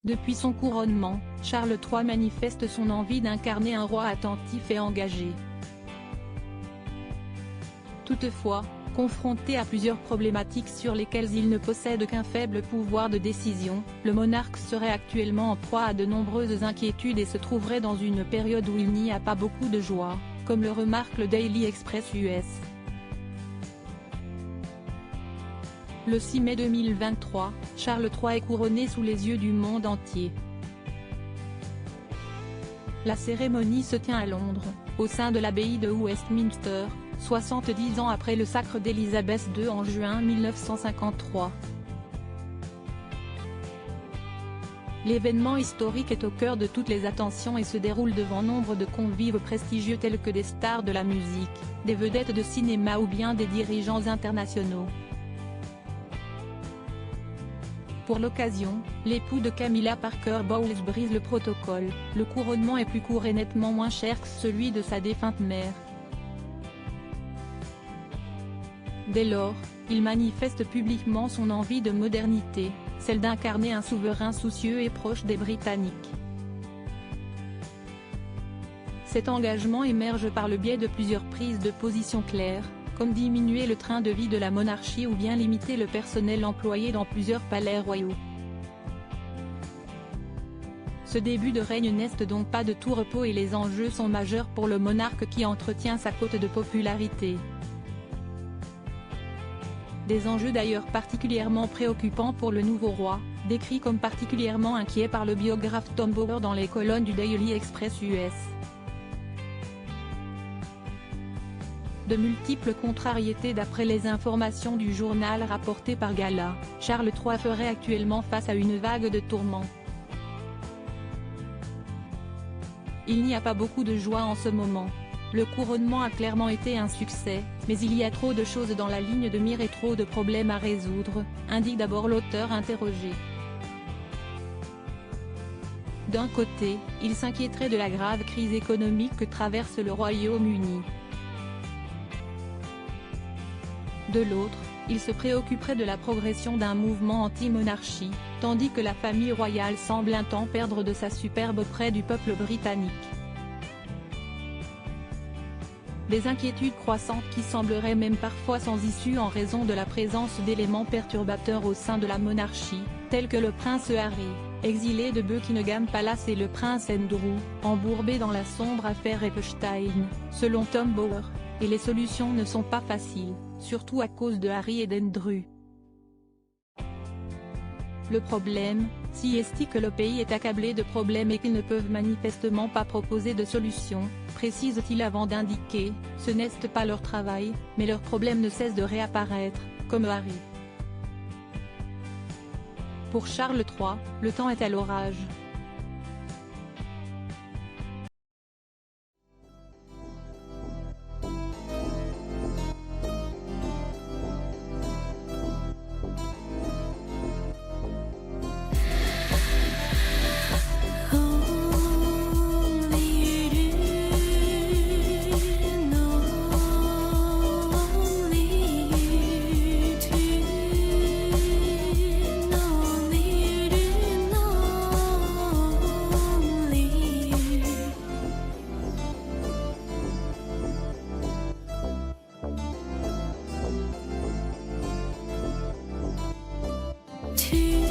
Depuis son couronnement, Charles III manifeste son envie d'incarner un roi attentif et engagé. Toutefois, confronté à plusieurs problématiques sur lesquelles il ne possède qu'un faible pouvoir de décision, le monarque serait actuellement en proie à de nombreuses inquiétudes et se trouverait dans une période où il n'y a pas beaucoup de joie, comme le remarque le Daily Express US. Le 6 mai 2023, Charles III est couronné sous les yeux du monde entier. La cérémonie se tient à Londres, au sein de l'abbaye de Westminster, 70 ans après le sacre d'Élisabeth II en juin 1953. L'événement historique est au cœur de toutes les attentions et se déroule devant nombre de convives prestigieux tels que des stars de la musique, des vedettes de cinéma ou bien des dirigeants internationaux. Pour l'occasion, l'époux de Camilla Parker Bowles brise le protocole, le couronnement est plus court et nettement moins cher que celui de sa défunte mère. Dès lors, il manifeste publiquement son envie de modernité, celle d'incarner un souverain soucieux et proche des Britanniques. Cet engagement émerge par le biais de plusieurs prises de position claires, comme diminuer le train de vie de la monarchie ou bien limiter le personnel employé dans plusieurs palais royaux. Ce début de règne n'est donc pas de tout repos et les enjeux sont majeurs pour le monarque qui entretient sa cote de popularité. Des enjeux d'ailleurs particulièrement préoccupants pour le nouveau roi, décrit comme particulièrement inquiet par le biographe Tom Bower dans les colonnes du Daily Express US. De multiples contrariétés d'après les informations du journal rapportées par Gala, Charles III ferait actuellement face à une vague de tourments. Il n'y a pas beaucoup de joie en ce moment. Le couronnement a clairement été un succès, mais il y a trop de choses dans la ligne de mire et trop de problèmes à résoudre, indique d'abord l'auteur interrogé. D'un côté, il s'inquiéterait de la grave crise économique que traverse le Royaume-Uni. De l'autre, il se préoccuperait de la progression d'un mouvement anti-monarchie, tandis que la famille royale semble un temps perdre de sa superbe auprès du peuple britannique. Des inquiétudes croissantes qui sembleraient même parfois sans issue en raison de la présence d'éléments perturbateurs au sein de la monarchie, tels que le prince Harry, exilé de Buckingham Palace et le prince Andrew, embourbé dans la sombre affaire Epstein, selon Tom Bower, et les solutions ne sont pas faciles, surtout à cause de Harry et d'Andrew. Le problème, si est que le pays est accablé de problèmes et qu'ils ne peuvent manifestement pas proposer de solution, précise-t-il avant d'indiquer, ce n'est pas leur travail, mais leurs problèmes ne cessent de réapparaître, comme Harry. Pour Charles III, le temps est à l'orage. To